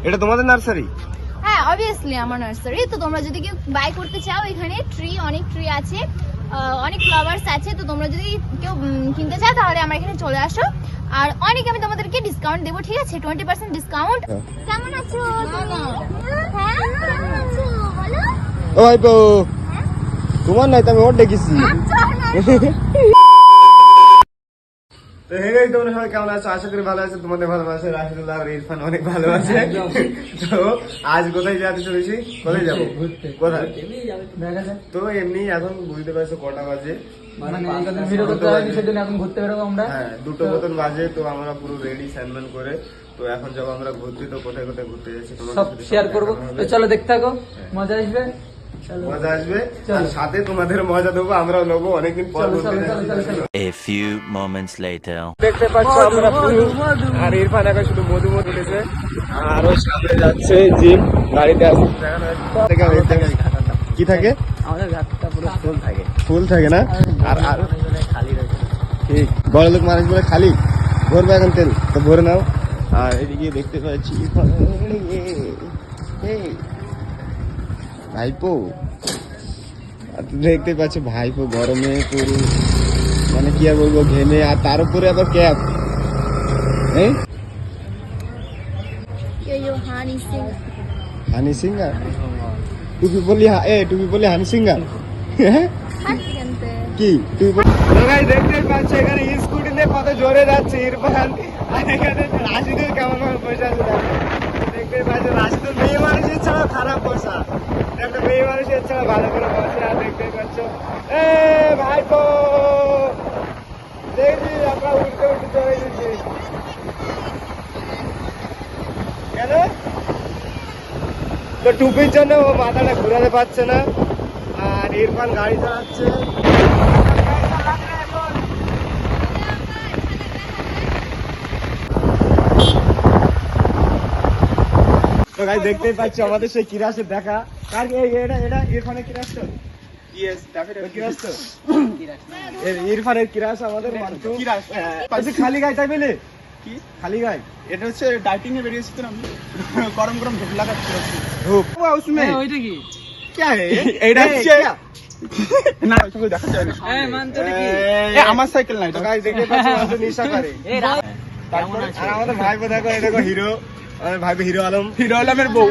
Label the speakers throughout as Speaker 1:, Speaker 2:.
Speaker 1: এটা তোমাদের নার্সারি?
Speaker 2: হ্যাঁ অবভিয়াসলি আমার নার্সারি। তো তোমরা যদি কেউ বাই করতে চাও, এখানে অনেক ট্রি আছে, অনেক ফ্লাওয়ার্স আছে। তো তোমরা যদি কেউ কিনতে চাও তাহলে আমার এখানে চলে আসো। আর অনেক আমি তোমাদেরকে ডিসকাউন্ট দেবো, ঠিক আছে? 20% ডিসকাউন্ট। কেমন আছো? হ্যাঁ কেমন আছো বলো।
Speaker 1: ও ভাইপো, তোমার নাই তো আমি ওর ডেকেছি। তো হে গাইস, তোমরা সবাই কেমন আছো? আশা করি ভালো আছো। তোমাদের ভালোবাসা রাশিদুল্লাহ আর ইরফান অনেক ভালো আছে। তো আজ কোথায় যেতে চলেছি? কোথায় যাবো? কোথায়? তো এমনি এখন বুঝতে পারছো কটা বাজে, হ্যাঁ 2টো মতন বাজে। তো আমরা পুরো রেডি স্যানম্যান করে তো এখন যাবো আমরা ঘুরতে। তো কোথায় কোথায় ঘুরতে যাচ্ছি
Speaker 3: সব শেয়ার করবো। চলো দেখতে থাকো, মজা আসবে।
Speaker 1: মজা আসবে আর সাথে তোমাদের মজা দেবো, আমরাও নেবো। অনেকদিন পর
Speaker 4: A few moments later.
Speaker 1: দেখতে পাচ্ছ আমরা আর ইরফান এখন শুধু মধু উঠেছে আর ওর সামনে যাচ্ছে জিম গাড়িতে আসছে। কি থাকে?
Speaker 3: আমাদের গাছটা পুরো ফুল থাকে।
Speaker 1: ফুল থাকে না? আর আর
Speaker 3: খালি রয়েছে।
Speaker 1: ঠিক, বড় লোক মানুষ বলে খালি ভরবে এখন তেল, তো ভরে নাও। আর এদিকে দেখতে পাচ্ছি ইরফান, ভাইপো দেখতে পাচ্ছ ভাইপো গরমে পুরো মানে কি আর বলবো ঘেমে, আর তার উপরে আবার ক্যাপ। হানি সিঙ্গার টুপি বললি, টুপি বললি হানি সিঙ্গার কি তুই দেখতে পাচ্ছ এখানে স্কুটি নিয়ে কত জোরে যাচ্ছে ইরফান। আর এখানে রাশিদুল কেমন ভাবে বসে আছে দেখতে পাচ্ছ। রাশিদুল মেয়ে মানুষের ছাড়া খারাপ বসা, একটা মেয়ে মানুষের ছাড়া ভালো করে বসে। আর দেখতে পাচ্ছ ভাইপো দেখবি আমরা উঠতে উঠতে চলে গেছি কেন? তো টুপির জন্য ও মাথাটা ঘুরাতে পারছে না। আর ইরফান গাড়ি চালাচ্ছে। তো গাইস দেখতেই পাচ্ছ আমাদের সেই কিরাসের দেখা। কার এটা ইরফানের কিরাস তো? ইয়েস, ডেফিনেটলি কিরাস তো। ইরফানের কিরাস আমাদের মানতো কিরাস। পাশে খালি গায় তাই বলে কি খালি গায়? এটা হচ্ছে ডাইটিং এ বেরিয়েছি তো আমি, গরম গরম ধূপ লাগাচ্ছি। ধূপ उसमें
Speaker 3: ওইটা কি?
Speaker 1: क्या है? এটা হচ্ছে না তুমি দেখা যায় না।
Speaker 3: মানতো কি?
Speaker 1: আমার সাইকেল নাই। তো গাইস দেখতে পাচ্ছ আমাদের নিশা করে। আর আমাদের ভাইপো দেখো, এই দেখো হিরো, আমাদের ভাইপো হিরো আলমের বউ।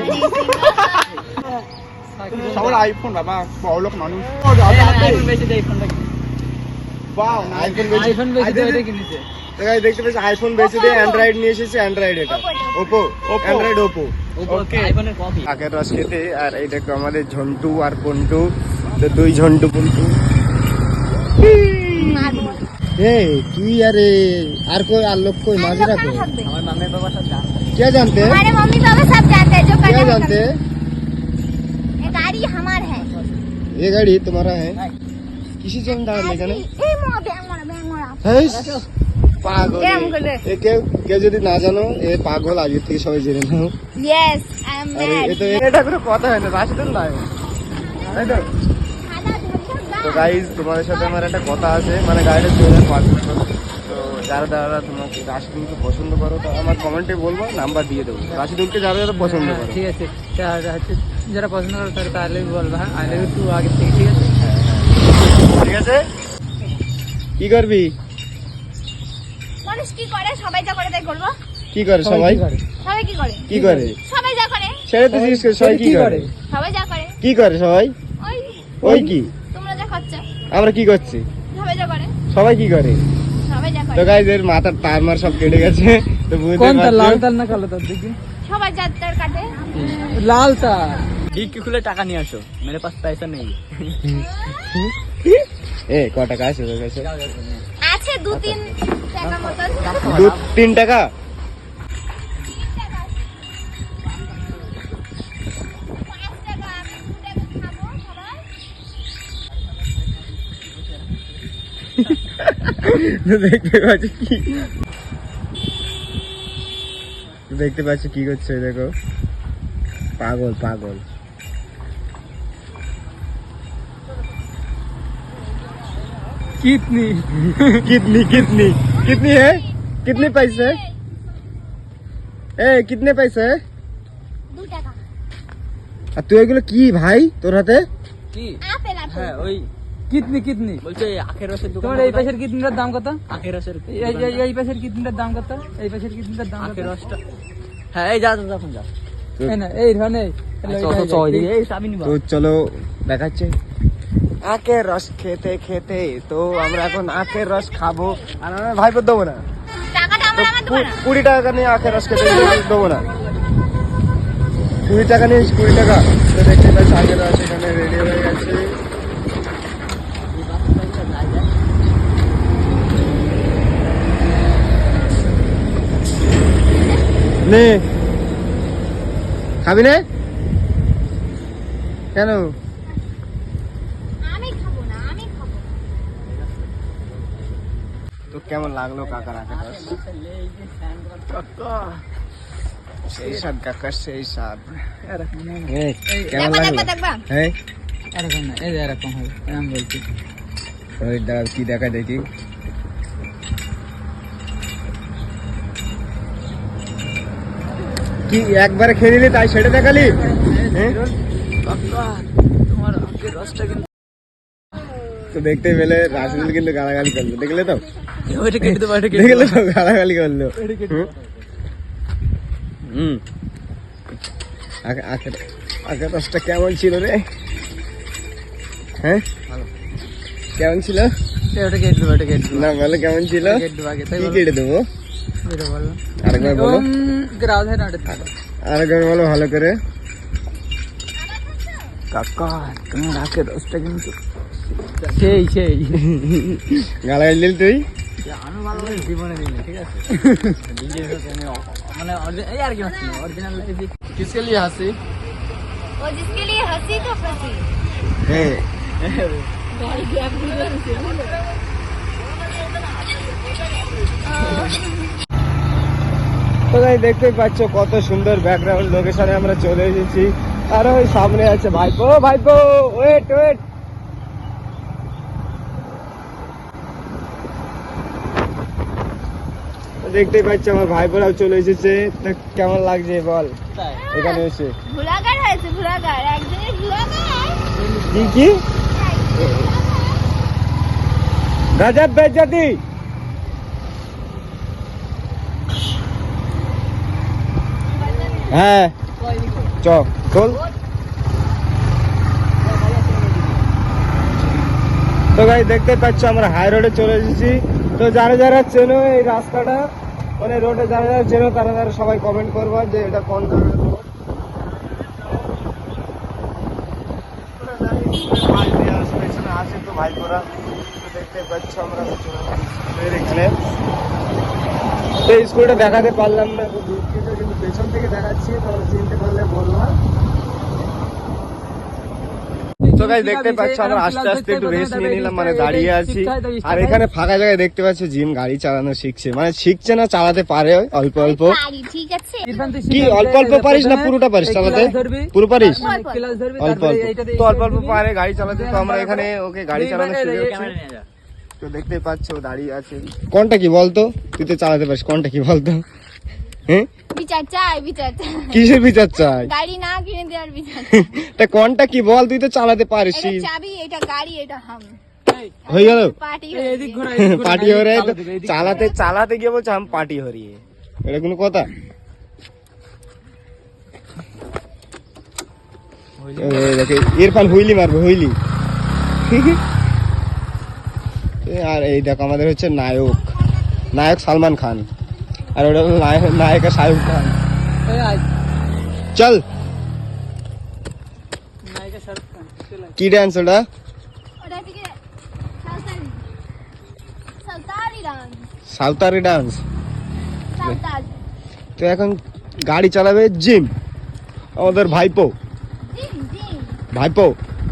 Speaker 1: সবার আইফোন বাবা, বড় লোক মানুষ।
Speaker 3: আইফোন বেচে দেয়, ফোনটা কি?
Speaker 1: বাহ,
Speaker 3: আইফোন বেচে দেয়, এটা কিনেছে।
Speaker 1: তো গাইস দেখতে পাচ্ছ আইফোন বেচে দিয়ে অ্যান্ড্রয়েড নিয়ে এসেছে। অ্যান্ড্রয়েড এটা ওপো, অ্যান্ড্রয়েড ওপো।
Speaker 3: ওকে, আইফোনের কপি।
Speaker 1: আখের রস খেতে। আর এই দেখো আমাদের ঝন্টু আর পন্টু, তো দুই ঝন্টু পন্টু। তুই আরে আর कोई আর लोग कोई माजी रखो।
Speaker 3: আমার মাম্মি বাবা সব জানতে।
Speaker 1: क्या जानते हैं?
Speaker 2: हमारे मम्मी पापा सब जानते हैं जो
Speaker 1: क्या जानते हैं?
Speaker 2: ये गाड़ी हमारा है।
Speaker 1: ये गाड़ी तुम्हारा है? किसी से डाल लेगा ना?
Speaker 2: ए मोरा बेंगोरा
Speaker 1: পাগল। এ কেউ যদি না জানো, এ পাগল। আগে থেকে সবাই জেনে নাও।
Speaker 2: यस आई एम
Speaker 1: আরে
Speaker 2: मैड।
Speaker 1: এটা কোনো কথা হয় না, রাশিদুল নাই তাই তো। তো গাইজ তোমাদের সাথে আমার একটা কথা আছে, মানে গাড়িটা 2005। তো যারা তোমাকে রাশিদুলকে পছন্দ করো তো আমার কমেন্টে বলবো, নাম্বার দিয়ে দেবো। রাশিদুলকে যারা পছন্দ করো,
Speaker 3: ঠিক আছে। যারা পছন্দ করো তাহলে বলবা হ্যাঁ, আই লাভ ইউ টু আগে থেকে, ঠিক আছে?
Speaker 1: ঠিক আছে। কি করবি?
Speaker 2: মানুষ কি করে? সবাই যা করে তাই করব।
Speaker 1: কি করে সবাই?
Speaker 2: সবাই কি করে?
Speaker 1: কি করে?
Speaker 2: সবাই যা করে।
Speaker 1: সেটা তো জিজ্ঞেস করে সবাই কি করে?
Speaker 2: সবাই যা করে।
Speaker 1: কি করে সবাই?
Speaker 2: ওই
Speaker 1: ওই কি?
Speaker 2: তোমরা যা করছো
Speaker 1: আমরা কি করছি?
Speaker 2: সবাই যা করে।
Speaker 1: সবাই কি করে?
Speaker 2: সবাই যা করে।
Speaker 1: তো গাইজ এর মাথার তার সব কেটে গেছে। তো বুঝতে
Speaker 3: কোনটা, লাল
Speaker 1: পারছো
Speaker 3: তার না কালো তার? দেখি
Speaker 2: সবাই যা তার কাটে।
Speaker 3: লাল তার। ডিক্কি খুলে টাকা নিয়ে আসো, মেরে পাস পয়সা নেই।
Speaker 1: এ ক টাকা আছে তোর কাছে?
Speaker 2: আছে 2-3 টাকা মতন।
Speaker 1: 2-3 টাকা? দেখতে পাচ্ছ কি করছে? দেখো পাগল পাগল।
Speaker 3: कितनी
Speaker 1: कितनी कितनी कितनी है? कितने पैसे? ए कितने पैसे है?
Speaker 2: 2 টাকা।
Speaker 1: আর তুই এগুলো কি ভাই তোর হাতে?
Speaker 3: কি
Speaker 2: আপেল আপেল।
Speaker 3: হ্যাঁ ওই কিডনি
Speaker 5: বলছে আখের রসের দোকান
Speaker 3: তোমার এই পাশের কিডনিটার দাম কত?
Speaker 5: আখের রসের
Speaker 3: এই পাশের কিডনিটার দাম কত? এই পাশের কিডনিটার দাম কত?
Speaker 5: আখের রসটা হ্যাঁ এই যা এখন যা
Speaker 3: এই না এই ধরনে
Speaker 5: এই চাবি নিবা
Speaker 1: তো চলো দেখাচ্ছে আখের রস খেতে খেতে। তো আমরা এখন আখের রস খাবো। আর আমরা ভাইপো দেবো না,
Speaker 2: টাকাটা আমার দেবো না।
Speaker 1: 20 টাকা নিয়ে আখের রস খেতে দেবো না। 20 টাকা নিয়ে 20 টাকা। তো দেখতে পাচ্ছি আখের রস এখানে রেডি হয়ে গেছে। নে খাবি না কেন?
Speaker 2: আমি খাবো না, আমি খাবো।
Speaker 1: তো কেমন লাগলো কাকার আখের রস? সেই স্বাদ কাকা, সেই স্বাদ। কেমন
Speaker 2: দেখবা
Speaker 1: লাগলো?
Speaker 2: দেখবা।
Speaker 1: হ্যাঁ
Speaker 3: এরকম না, এই যে এরকম হবে আমি বলছি।
Speaker 1: ওই দাঁড়া কি দেখা দেখি। কি একবারে খেয়ে নিলি তাই সেটা দেখালি? হ্যাঁ?
Speaker 5: তোমার আখের রসটা কিন্তু
Speaker 1: তো দেখতে পেলে রাসেল কিন্তু গালাগালি করলো, দেখলে তো?
Speaker 5: ওইটা কেটে দেবো ওইটা
Speaker 1: দেখলে তো গালাগালি করলো। হুম আখের রসটা কেমন ছিল রে? হ্যাঁ কেমন ছিল?
Speaker 3: ওটা কেটে দেবো, ওটা কেটে দেবো,
Speaker 1: না বলো কেমন ছিল?
Speaker 3: কেটে দেবো আগে, তাই
Speaker 1: কি
Speaker 3: বলো।
Speaker 1: কেটে দেবো?
Speaker 3: এটা বলো
Speaker 1: আরেকবার বলো,
Speaker 3: গ্রাউন্ড হয় না ওটা।
Speaker 1: আরেকবার বলো ভালো করে।
Speaker 5: কাকা তোমার আখের রসটা কিন্তু
Speaker 3: সেই
Speaker 1: গালাগালি দিলি তুই?
Speaker 5: আমি ভালো করে জীবনে দিই ঠিক আছে মানে এই আর কি অরিজিনাল
Speaker 3: किसके लिए हंसी?
Speaker 2: वो जिसके लिए हंसी तो फंसी।
Speaker 1: হ্যাঁ তো তাই দেখতেই পাচ্ছ কত সুন্দর ব্যাকগ্রাউন্ড লোকেশনে আমরা চলে এসেছি। আর ওই সামনে আছে ভাইপো। ভাইপো ওয়েট ওয়েট। দেখতেই পাচ্ছি আমার ভাইপোরাও চলে এসেছে। তো কেমন লাগছে বল এখানে এসে?
Speaker 2: ভুলাগার হয়েছে, ভুলাগার একজনের ভুলাগার।
Speaker 1: কি কি গজব বেজ্জতি। হ্যাঁ চ চল। তো ভাই দেখতে পাচ্ছ আমরা হাই রোডে চলে এসেছি। তো যারা যারা চেনো এই রাস্তাটা, মানে রোডে যারা যারা চেনো তারা তারা সবাই কমেন্ট করবো যে এটা কোন জায়গার রোড। আছে তো ভাইপোরা, দেখতে পাচ্ছ আমরা এখানে। তো এই স্কুলটা দেখাতে পারলাম না খুব দুঃখিত, কিন্তু পেছন থেকে দেখাচ্ছি, তাহলে চিনতে পারলে বলবো। তো গাইস দেখতে পাচ্ছ আমরা আস্তে আস্তে একটু রেস্ট নিয়ে নিলাম, মানে দাঁড়িয়ে আছি। আর এখানে ফাঁকা জায়গায় দেখতে পাচ্ছি জিম গাড়ি চালানো শিখছে, মানে শিখছে না, চালাতে পারে অল্প অল্প।
Speaker 2: পারি, ঠিক আছে।
Speaker 1: কি অল্প অল্প পারিস না পুরোটা পারিস চালাতে? পুরো পারিস?
Speaker 3: ক্লাস ধরবি,
Speaker 1: অল্প
Speaker 3: তারপরে
Speaker 1: অল্প
Speaker 3: এইটাতে
Speaker 1: তো অল্প অল্প পারে গাড়ি চালাতে। তো আমরা এখানে ওকে গাড়ি চালানো শিখেছি।
Speaker 5: ক্যামেরা নিয়ে যা
Speaker 1: তো দেখতে পাচ্ছ ও দাঁড়িয়ে আছে। কোনটা কি বলতো? তুই তো চালাতে পারিস, কোনটা কি বলতো? হ্যাঁ
Speaker 2: বিচার চাই, বিচার চাই।
Speaker 1: কিসের বিচার চাই?
Speaker 2: গাড়ি না কিনে দেওয়ার বিচার চাই।
Speaker 1: তা কোনটা কি বল, তুই তো চালাতে পারিস।
Speaker 2: এটা চাবি, এটা গাড়ি, এটা হাম।
Speaker 1: হয়ে গেল
Speaker 2: পার্টি
Speaker 3: এদিক ঘোরা, এদিক ঘোরা,
Speaker 1: পার্টি हो रहा है।
Speaker 3: চালাতে হবে, এদিক
Speaker 1: চালাতে চালাতে গিয়ে বলছে আমি পার্টি हो रही है, এটা কোনো কথা? এই দেখে ইরফান হুইলি মারবে, হুইলি। আর এই দেখো আমাদের হচ্ছে নায়ক, নায়ক সালমান খান, আর ওটা হলো নায়িকা শাহরুখ খান।
Speaker 3: এই আয়,
Speaker 1: চল
Speaker 3: নায়িকা শাহরুখ খান, চলে আয়।
Speaker 1: কি ডান্স ওটা?
Speaker 2: ওটা থেকে সাঁওতালি, সাঁওতালি ডান্স,
Speaker 1: সাঁওতালি ডান্স।
Speaker 2: সাঁওতাল।
Speaker 1: তো এখন গাড়ি চালাবে জিম, আমাদের ভাইপো।
Speaker 2: Gym gym.
Speaker 1: ভাইপো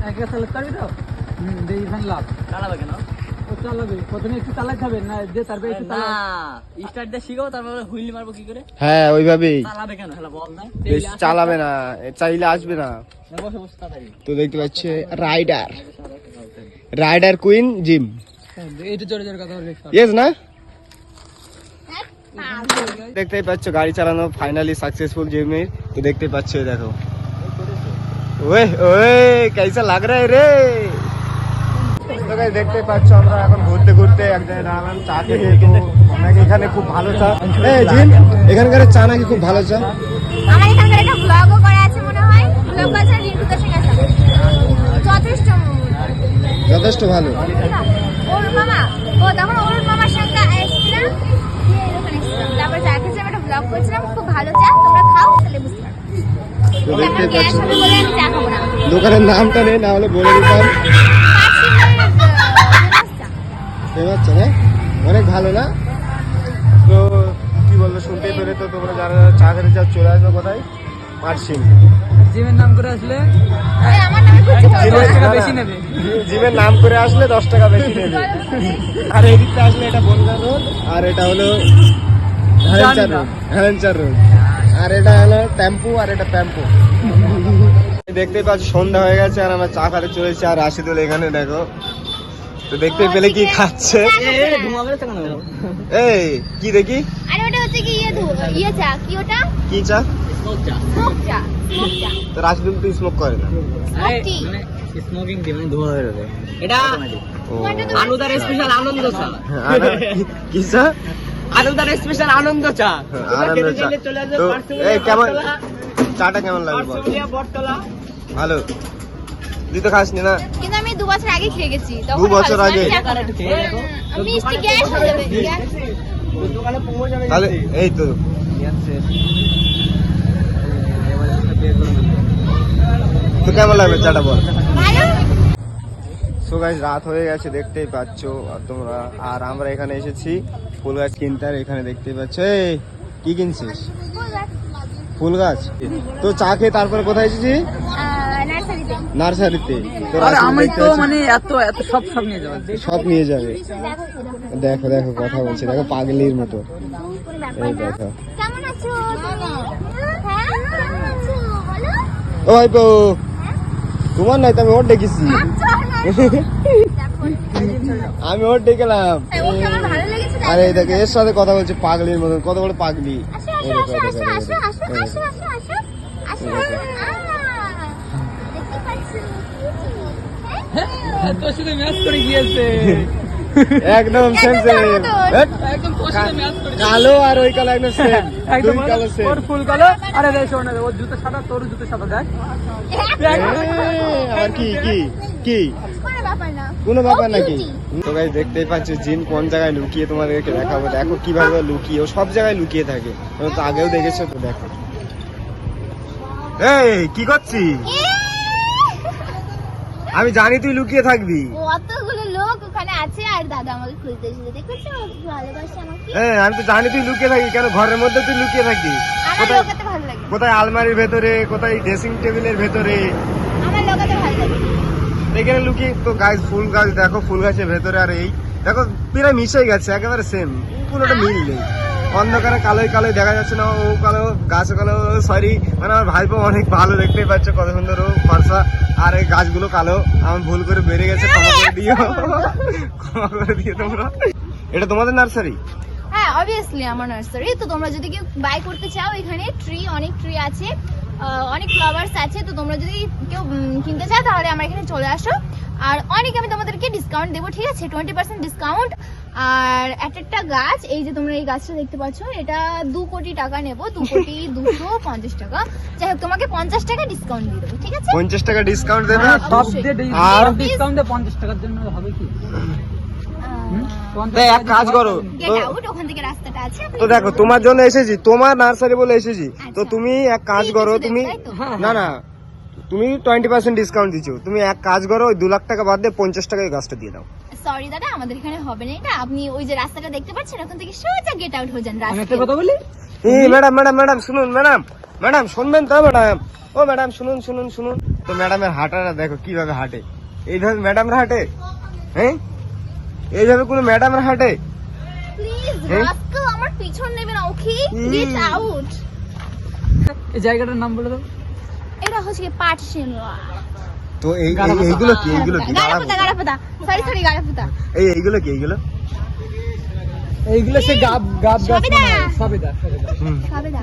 Speaker 3: একা চালাতে পারবি তো? দেখি ভান লাভ।
Speaker 5: চালাবে কেন
Speaker 3: ও চালাবে, প্রথমে একটু চালাতে হবে না, যে তারপরে একটু
Speaker 5: না
Speaker 3: চালাবে।
Speaker 5: স্টার্ট দিয়ে শিখাবো তারপরে হুইল মারবো কি করে
Speaker 1: হ্যাঁ ওইভাবেই।
Speaker 5: চালাবে কেন হেলা বল না
Speaker 1: বেশ চালাবে না, চাইলে আসবে না।
Speaker 5: বসে বসে তাড়াতাড়ি
Speaker 1: তো দেখতে পাচ্ছে রাইডার, রাইডার কুইন জিম।
Speaker 3: এইটু জোরে জোরে কথা বলবি।
Speaker 1: ইয়েস না? দেখতেই পাচ্ছ গাড়ি চালানো ফাইনালি সাকসেসফুল জিমির। তো দেখতেই পাচ্ছ, এই দেখো ওয়ে ওয়ে কেসা লাগ রা রে। তো গাইস দেখতেই পাচ্ছ আমরা এখন ঘুরতে ঘুরতে এক জায়গায় দাঁড়ালাম চা খেতে। তো নাকি এখানে খুব ভালো চা। এই জিন, এখানকার চা নাকি খুব ভালো চা।
Speaker 2: আমার এখানকার একটা ব্লগও করা আছে মনে হয়, ব্লগ আছে রিন্টু দাসের কাছে।
Speaker 1: যথেষ্ট ভালো।
Speaker 2: ওর মামা, ও তখন ওর মামার সঙ্গে এসেছিলাম, দিয়ে এখানে এসেছিলাম। তারপর চা খেয়েছিলাম, একটা ব্লগ করেছিলাম, খুব ভালো চা, তোমরা খাও তাহলে বুঝতে পারবে।
Speaker 1: তো
Speaker 2: আমার
Speaker 1: দেখতেই
Speaker 2: গ্যাস
Speaker 1: পাচ্ছ
Speaker 2: হবে বলে আমি চা খাবো না।
Speaker 1: দোকানের নামটা নেই, না হলে বলে দিতাম। ফেমাস চা না, অনেক ভালো না? তো কি বলবো, শুনতেই পেরে তো তোমরা যারা চা খেতে চাও চলে আসবে কোথায়? পার্সিং।
Speaker 3: জিমের নাম করে আসলে
Speaker 2: আমার নামে খুঁজছি তো।
Speaker 3: 10 টাকা বেশি নেবে।
Speaker 1: জিমের নাম করে আসলে 10 টাকা বেশি নেবে। আর এদিকটা আসলে এটা বনগাঁ রোড, আর এটা হলো হেলেঞ্চার রোড, আর এটা হলো টেম্পু, আর এটা প্যাম্পু। দেখতেই পাচ্ছ সন্ধ্যা হয়ে গেছে আর আমরা চা খাতে চলেছি। আর রাশিদুল এখানে দেখো, তো দেখতে পেলে কি খাচ্ছে। এই কি দেখি,
Speaker 2: আরে ওটা হচ্ছে কি ইয়ে চা, কি ওটা?
Speaker 1: কি চা?
Speaker 2: স্মোক চা, স্মোক চা।
Speaker 1: তো রাশিদুল তো স্মোক করে না।
Speaker 5: স্মোকিং টি মানে ধোয়া হয়ে যাবে। এটা
Speaker 1: ও,
Speaker 5: আনুদার স্পেশাল আনন্দ চা।
Speaker 1: কি চা?
Speaker 5: আনুদার স্পেশাল আনন্দ চা।
Speaker 1: আনন্দ চা। তো এই কেমন চাটা কেমন লাগে বল? ভালো। তুই তো খাসনি না?
Speaker 2: কিন্তু আমি 2 বছর আগে খেয়ে গেছি।
Speaker 1: 2 বছর আগে?
Speaker 2: মিষ্টি গ্যাস হয়ে যাবে।
Speaker 1: তাহলে এই তো তো কেমন লাগবে চাটা বল?
Speaker 2: ভালো।
Speaker 1: সো গাইস রাত হয়ে গেছে দেখতেই পাচ্ছ আর তোমরা। আর আমরা এখানে এসেছি ফুল গাছ কিনতে। আর এখানে দেখতেই পাচ্ছ, এই কি কিনছিস? ফুল গাছ। তো চা খেয়ে তারপরে কোথায় এসেছি?
Speaker 2: নার্সারিতে।
Speaker 1: নার্সারিতে। তো
Speaker 3: আর
Speaker 1: রাশিদুল
Speaker 3: আমি
Speaker 1: দেখতে
Speaker 3: তো
Speaker 1: পাচ্ছি
Speaker 3: মানে এত সব নিয়ে যাবো।
Speaker 1: সব নিয়ে যাবে। দেখো দেখো কথা বলছে, দেখো পাগলির মতো। এই দেখো,
Speaker 2: কেমন আছো তুমি? হ্যাঁ কেমন আছো বলো?
Speaker 1: ও ভাই বউ, তোমার নাই তো আমি ওর ডেকেছি। আমি ওর ডেকেলাম।
Speaker 2: ওকে আমার ভালো লেগেছে।
Speaker 1: আরে এই দেখো এর সাথে কথা বলছে পাগলির মতন, কত বড় পাগলি।
Speaker 2: আসো
Speaker 1: এই
Speaker 2: আসো
Speaker 1: দেখো,
Speaker 2: আসো
Speaker 1: এই
Speaker 2: আসো
Speaker 1: দেখো,
Speaker 2: আসো
Speaker 1: এই
Speaker 2: আসো
Speaker 1: দেখো।
Speaker 2: আসো আসো আসো আসো। দেখতে পাচ্ছি।
Speaker 3: তোর সাথে ম্যাচ করে গিয়েছে।
Speaker 1: একদম সেম সেম।
Speaker 3: একদম তোর সাথে ম্যাচ করে।
Speaker 1: কালো আর ওই কালো একদম সেম,
Speaker 3: একদম
Speaker 1: দুই কালো সেম।
Speaker 3: ওর ফুল কালো, আরে দেখ শোন না, ওর জুতো সাদা, তোর জুতো সাদা দেখ।
Speaker 1: আবার কি কি কি
Speaker 2: কোনো ব্যাপার না।
Speaker 1: কোনো ব্যাপার নাকি? তো গাইস দেখতেই পাচ্ছ জিন কোন জায়গায় লুকিয়ে, তোমাদেরকে দেখাবো। দেখো কিভাবে ও লুকিয়ে, ও সব জায়গায় লুকিয়ে থাকে। তোমরা তো আগেও দেখেছো, তো দেখো। এই কি করছিস? আমি জানি তুই লুকিয়ে থাকবি।
Speaker 2: অতগুলো লোক ওখানে আছে আর দাদা আমাকে খুঁজতে এসেছে। দেখেছো ভালোবাসে আমাকে।
Speaker 1: হ্যাঁ আমি তো জানি তুই লুকিয়ে থাকি। কেন ঘরের মধ্যে তুই লুকিয়ে থাকি?
Speaker 2: আমার
Speaker 1: কোথায়
Speaker 2: লোকাতে ভালো লাগে।
Speaker 1: কোথায় আলমারির ভেতরে, কোথায় ড্রেসিং টেবিলের ভেতরে,
Speaker 2: আমার লোকাতে ভালো লাগে।
Speaker 1: এখানে লুকিয়ে। তো গাছ ফুল গাছ দেখো, ফুল গাছের ভেতরে। আর এই দেখো প্রায় মিশে গেছে, একেবারে সেম, কোনোটা মিল নেই। অন্ধকারে কালোই কালোই দেখা যাচ্ছে না, ও কালো গাছ কালো। সরি মানে আমার ভাইপো অনেক ভালো, দেখতেই পাচ্ছ কত সুন্দর ও ফর্সা। আর এই গাছগুলো কালো, আমার ভুল করে বেড়ে গেছে, ক্ষমা করে দিও, ক্ষমা করে দিও তোমরা। এটা তোমাদের নার্সারি?
Speaker 2: হ্যাঁ অবভিয়াসলি আমার নার্সারি। তো তোমরা যদি কেউ বাই করতে চাও, এখানে অনেক ট্রি আছে, অনেক ফ্লাওয়ার্স আছে। তো তোমরা যদি কেউ কিনতে চাও তাহলে আমার এখানে চলে আসো। আর অনেক আমি তোমাদেরকে ডিসকাউন্ট দেবো, ঠিক আছে? 20% ডিসকাউন্ট। আর একটা গাছ, এই যে তোমরা এই গাছটা দেখতে পাচ্ছ, এটা 2 কোটি টাকা নেবো, 2 কোটি 250 টাকা। যাই হোক তোমাকে 50 টাকা ডিসকাউন্ট দিয়ে দেবো, ঠিক আছে?
Speaker 1: 50 টাকা ডিসকাউন্ট দেবে?
Speaker 3: সব দিয়ে
Speaker 1: আর
Speaker 3: ডিসকাউন্ট দে 50 টাকার জন্য হবে কি?
Speaker 1: তো এক কাজ করো,
Speaker 2: গেট আউট, ওখান থেকে রাস্তাটা আছে।
Speaker 1: তো দেখো তোমার জন্য এসেছি, তোমার নার্সারি বলে এসেছি। তো তুমি এক কাজ করো, তুমি না না তুমি 20% ডিসকাউন্ট দিচ্ছ। তুমি এক কাজ করো, ওই 2 লাখ টাকা বাদ দিয়ে 50 টাকায় গাছটা দিয়ে দাও।
Speaker 2: সরি দাদা, আমাদের এখানে হবে না এটা। আপনি ওই যে রাস্তাটা দেখতে পাচ্ছেন, ওখান থেকে সোজা গেট আউট হয়ে যান
Speaker 3: আমি একটা
Speaker 2: রাস্তায়।
Speaker 3: কথা বলি,
Speaker 1: এই ম্যাডাম ম্যাডাম ম্যাডাম শুনুন, ম্যাডাম শুনবেন তো ম্যাডাম? ও ম্যাডাম শুনুন শুনুন শুনুন। তো ম্যাডামের হাঁটাটা দেখো কিভাবে হাঁটে। এইভাবে ম্যাডামরা হাঁটে? হ্যাঁ এইভাবে কোনো ম্যাডামরা হাঁটে?
Speaker 2: প্লিজ
Speaker 1: হ্যাঁ?
Speaker 2: রাস্কেল, আমার পিছন নেবে না, ওকে? Get out.
Speaker 3: এই জায়গাটার নাম বলে দাও।
Speaker 2: এটা হচ্ছে পাটশিমলা।
Speaker 1: তো এইগুলো কি? এইগুলো কি?
Speaker 2: গাড়াপোতা। সরি গাড়াপোতা।
Speaker 1: এইগুলো কি? এইগুলো
Speaker 3: এইগুলো সে গাব গাব গাছ
Speaker 2: সবেদা।
Speaker 3: সবেদা
Speaker 2: সবেদা।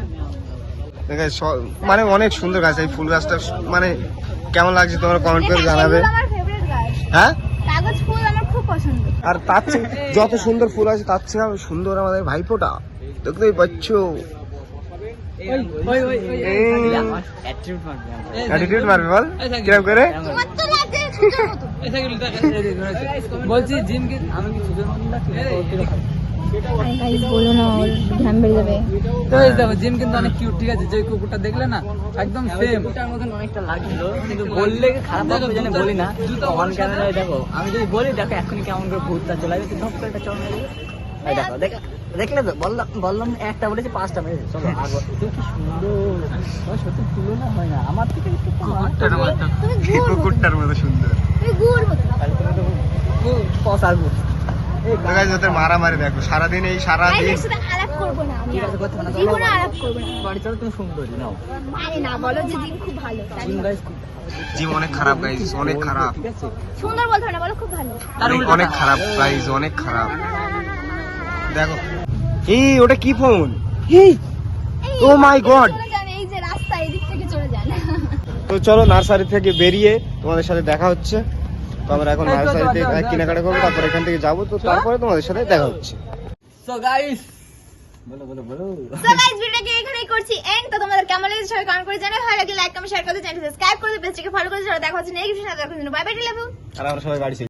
Speaker 1: মানে অনেক সুন্দর গাছ এই ফুল গাছটা, মানে কেমন লাগছে তোমরা কমেন্ট করে
Speaker 2: এগুলো
Speaker 1: জানাবে।
Speaker 2: আমার ফেভারিট গাছ।
Speaker 1: হ্যাঁ,
Speaker 2: কাগজ ফুল আমার খুব পছন্দ।
Speaker 1: আর তার চেয়ে যত সুন্দর ফুল আছে তার চেয়ে সুন্দর আমাদের ভাইপোটা, দেখতেই পাচ্ছ।
Speaker 3: ওই ওই
Speaker 1: অ্যাটিটিউড মারবে বল কিরকম করে?
Speaker 2: তোমার তো লাগছে সুন্দর মতো।
Speaker 3: বলছি জিমকে আমি কি সুযোগ মতন লাগছে
Speaker 2: গাইস বলো না, ওর ধ্যান বেড়ে যাবে।
Speaker 3: তো এই দেখো জিম কিন্তু অনেক কিউট, ঠিক আছে? যে কুকুরটা দেখলে না একদম সেম
Speaker 5: এটার মতন অনেকটা লাগছিল, কিন্তু বললে খারাপ লাগবে জন্য বলি না। অন ক্যামেরায় দেখো, আমি যদি বলি দেখো এখনই কেমন করে ভূতটা চলে আসবে, ধপ করে একটা চল মেরে দেবে। এই দেখো দেখলে তো বললাম একটা বলেছি 5টা মেরেছে। চলো আর তুমি কি সুন্দর, তোমার সত্যি তুলনা হয় না আমার থেকে একটু কম।
Speaker 2: তুমি গুড় মতো।
Speaker 1: কুকুরটার মতো সুন্দর।
Speaker 2: তুমি গুড় মতো।
Speaker 5: পসার ভূত।
Speaker 1: ওদের মারামারি দেখো সারাদিন, এই সারাদিন।
Speaker 2: গাইস, এর সাথে আলাপ করব না আমি।
Speaker 5: ঠিক আছে, করতে হবে না।
Speaker 2: জীবনে আলাপ করব না।
Speaker 5: বাড়ি চলো, তুমি সুন্দরী নাও।
Speaker 2: আরে না, বলো যে দিন খুব ভালো। তাই
Speaker 5: জিম
Speaker 2: না?
Speaker 5: গাইস খুব
Speaker 1: জিম অনেক খারাপ গাইস, অনেক খারাপ,
Speaker 5: ঠিক আছে।
Speaker 2: সুন্দর বলতে হবে না, বলো খুব ভালো।
Speaker 1: অনেক খারাপ গাইস, অনেক খারাপ। দেখো এই ওটা কি ফোন?
Speaker 2: এই,
Speaker 1: Oh my God!
Speaker 2: চলে যান, এই যে রাস্তা, এই দিক থেকে চলে যান।
Speaker 1: তো চলো নার্সারি থেকে বেরিয়ে তোমাদের সাথে দেখা হচ্ছে। তো আমরা এখন নার্সারিতে কেনাকাটা করবো, তারপর এখান থেকে যাবো, তো তারপরে তোমাদের সাথে দেখা হচ্ছে।
Speaker 3: সো গাইস
Speaker 5: বলো
Speaker 2: সো গাইস, ভিডিওটাকে এখানেই করছি এন্ড। তো তোমাদের কেমন লেগেছে সবাই কমেন্ট করে জানাও। ভালো লাগলে লাইক কমেন্ট শেয়ার করে চ্যানেলকে সাবস্ক্রাইব করে পেজটাকে ফলো করে, দেখা হচ্ছে নেক্সট ভিডিওতে। Bye bye, love you.
Speaker 1: আর আমরা সবাই বাড়ি